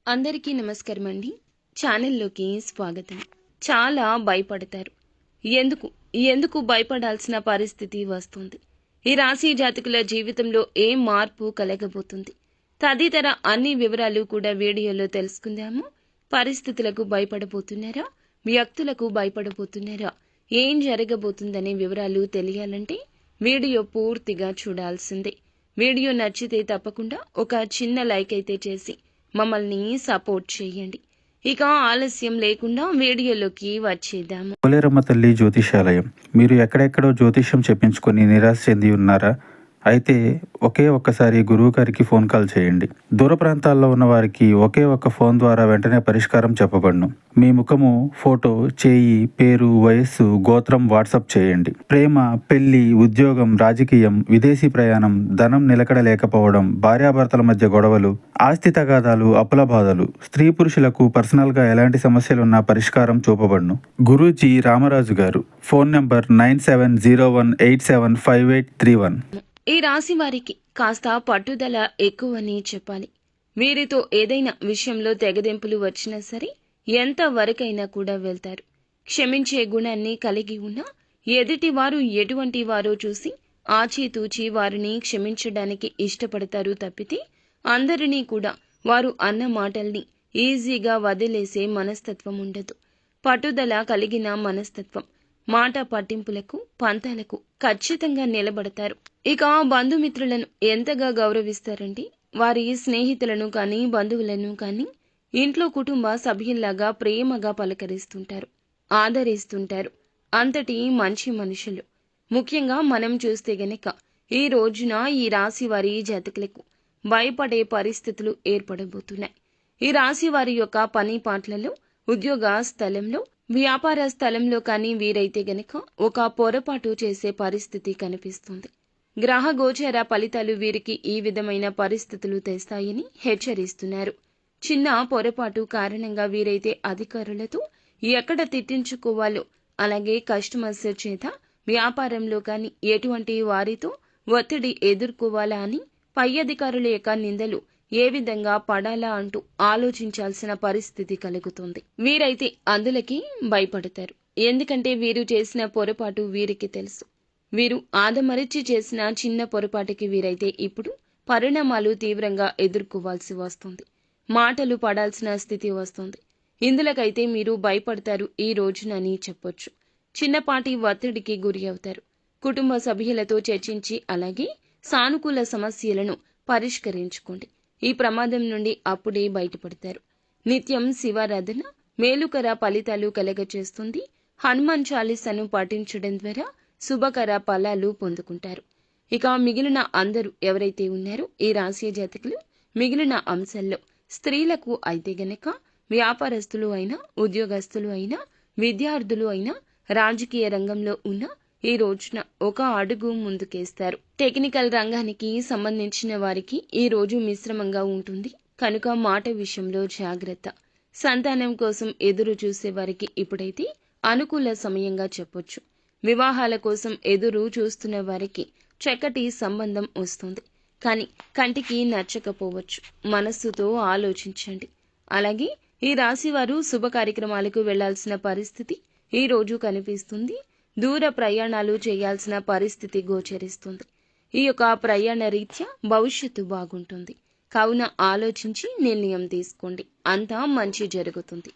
అందరికీ నమస్కారం అండి. ఛానల్లోకి స్వాగతం. చాలా భయపడతారు. ఎందుకు ఎందుకు భయపడాల్సిన పరిస్థితి వస్తుంది? ఈ రాశి జాతకుల జీవితంలో ఏ మార్పు కలగబోతుంది? తదితర అన్ని వివరాలు కూడా వీడియోలో తెలుసుకుందాము. పరిస్థితులకు భయపడబోతున్నారా? వ్యక్తులకు భయపడబోతున్నారా? ఏం జరగబోతుందనే వివరాలు తెలియాలంటే వీడియో పూర్తిగా చూడాల్సిందే. వీడియో నచ్చితే తప్పకుండా ఒక చిన్న లైక్ అయితే చేసి మమ్మల్ని సపోర్ట్ చేయండి. ఇక ఆలస్యం లేకుండా వీడియోలోకి వచ్చేద్దాము. పోలేరమ్మ తల్లి జ్యోతిషాలయం. మీరు ఎక్కడెక్కడో జ్యోతిష్యం చెప్పించుకొని నిరాశ చెంది ఉన్నారా? అయితే ఒక్కసారి గురువు గారికి ఫోన్ కాల్ చేయండి. దూర ప్రాంతాల్లో ఉన్న వారికి ఒకే ఒక్క ఫోన్ ద్వారా వెంటనే పరిష్కారం చెప్పబడును. మీ ముఖము, ఫోటో, చేయి, పేరు, వయస్సు, గోత్రం వాట్సాప్ చేయండి. ప్రేమ, పెళ్లి, ఉద్యోగం, రాజకీయం, విదేశీ ప్రయాణం, ధనం నిలకడ లేకపోవడం, భార్యాభర్తల మధ్య గొడవలు, ఆస్తి తగాదాలు, అప్పుల బాధలు, స్త్రీ పురుషులకు పర్సనల్గా ఎలాంటి సమస్యలున్నా పరిష్కారం చూపబడును. గురూజీ రామరాజు గారు. Phone number 9701875831. ఈ రాశి వారికి కాస్త పట్టుదల ఎక్కువని చెప్పాలి. వీరితో ఏదైనా విషయంలో తెగదెంపులు వచ్చినా సరే ఎంత వరకైనా కూడా వెళ్తారు. క్షమించే గుణాన్ని కలిగి ఉన్న ఎదుటివారు ఎటువంటి వారో చూసి ఆచితూచి వారిని క్షమించడానికి ఇష్టపడతారు తప్పితే అందరినీ కూడా వారు అన్న మాటల్ని ఈజీగా వదిలేసే మనస్తత్వం ఉండదు. పట్టుదల కలిగిన మనస్తత్వం. మాట పట్టింపులకు, పంతాలకు ఖచ్చితంగా నిలబడతారు. ఇక బంధుమిత్రులను ఎంతగా గౌరవిస్తారంటే వారి స్నేహితులను కానీ బంధువులను కానీ ఇంట్లో కుటుంబ సభ్యుల్లాగా ప్రేమగా పలకరిస్తుంటారు, ఆదరిస్తుంటారు. అంతటి మంచి మనుషులు. ముఖ్యంగా మనం చూస్తే గనక ఈ రోజున ఈ రాశి వారి జాతకులకు భయపడే పరిస్థితులు ఏర్పడబోతున్నాయి. ఈ రాశి వారి యొక్క పని పాటలలో, ఉద్యోగ స్థలంలో, వ్యాపార స్థలంలో కానీ వీరైతే గనక ఒక పొరపాటు చేసే పరిస్థితి కనిపిస్తుంది. గ్రహ గోచర ఫలితాలు వీరికి ఈ విధమైన పరిస్థితులు తెస్తాయని హెచ్చరిస్తున్నారు. చిన్న పొరపాటు కారణంగా వీరైతే అధికారులతో ఎక్కడ తిట్టించుకోవాలో, అలాగే కస్టమర్స్ చేత వ్యాపారంలో కానీ ఎటువంటి వారితో ఒత్తిడి ఎదుర్కోవాలా అని, పై అధికారుల యొక్క నిందలు ఏ విధంగా పడాలా అంటూ ఆలోచించాల్సిన పరిస్థితి కలుగుతుంది. వీరైతే అందులకి భయపడతారు. ఎందుకంటే వీరు చేసిన పొరపాటు వీరికి తెలుసు. వీరు ఆదమరిచి చేసిన చిన్న పొరపాటుకి వీరైతే ఇప్పుడు పరిణామాలు తీవ్రంగా ఎదుర్కోవాల్సి వస్తుంది. మాటలు పడాల్సిన స్థితి వస్తుంది. ఇందులకైతే మీరు భయపడతారు ఈ రోజునని చెప్పొచ్చు. చిన్నపాటి ఒత్తిడికి గురి అవుతారు. కుటుంబ సభ్యులతో చర్చించి అలాగే సానుకూల సమస్యలను పరిష్కరించుకోండి. ఈ ప్రమాదం నుండి అప్పుడే బయటపడతారు. నిత్యం శివారాధన మేలుకర ఫలితాలు కలగచేస్తుంది. హనుమాన్ చాలీసాను పాటించడం ద్వారా శుభకర ఫలాలు పొందుకుంటారు. ఇక మిగిలిన అందరూ ఎవరైతే ఉన్నారో ఈ రాశి జాతకులు మిగిలిన అంశాల్లో స్త్రీలకు అయితే గనక వ్యాపారస్తులు అయినా, ఉద్యోగస్తులు అయినా, విద్యార్థులు అయినా, రాజకీయ రంగంలో ఉన్న ఈ రోజున ఒక అడుగు ముందుకేస్తారు. టెక్నికల్ రంగానికి సంబంధించిన వారికి ఈ రోజు మిశ్రమంగా ఉంటుంది కనుక మాట విషయంలో జాగ్రత్త. సంతానం కోసం ఎదురు చూసే వారికి ఇప్పుడైతే అనుకూల సమయంగా చెప్పొచ్చు. వివాహాల కోసం ఎదురు చూస్తున్న వారికి చక్కటి సంబంధం వస్తుంది. కానీ కంటికి నచ్చకపోవచ్చు. మనస్సుతో ఆలోచించండి. అలాగే ఈ రాశి వారు శుభ కార్యక్రమాలకు వెళ్లాల్సిన పరిస్థితి ఈ రోజు కనిపిస్తుంది. దూర ప్రయాణాలు చేయాల్సిన పరిస్థితి గోచరిస్తుంది. ఈ యొక్క ప్రయాణ రీత్యా భవిష్యత్తు బాగుంటుంది. కావున ఆలోచించి నిర్ణయం తీసుకోండి. అంతా మంచి జరుగుతుంది.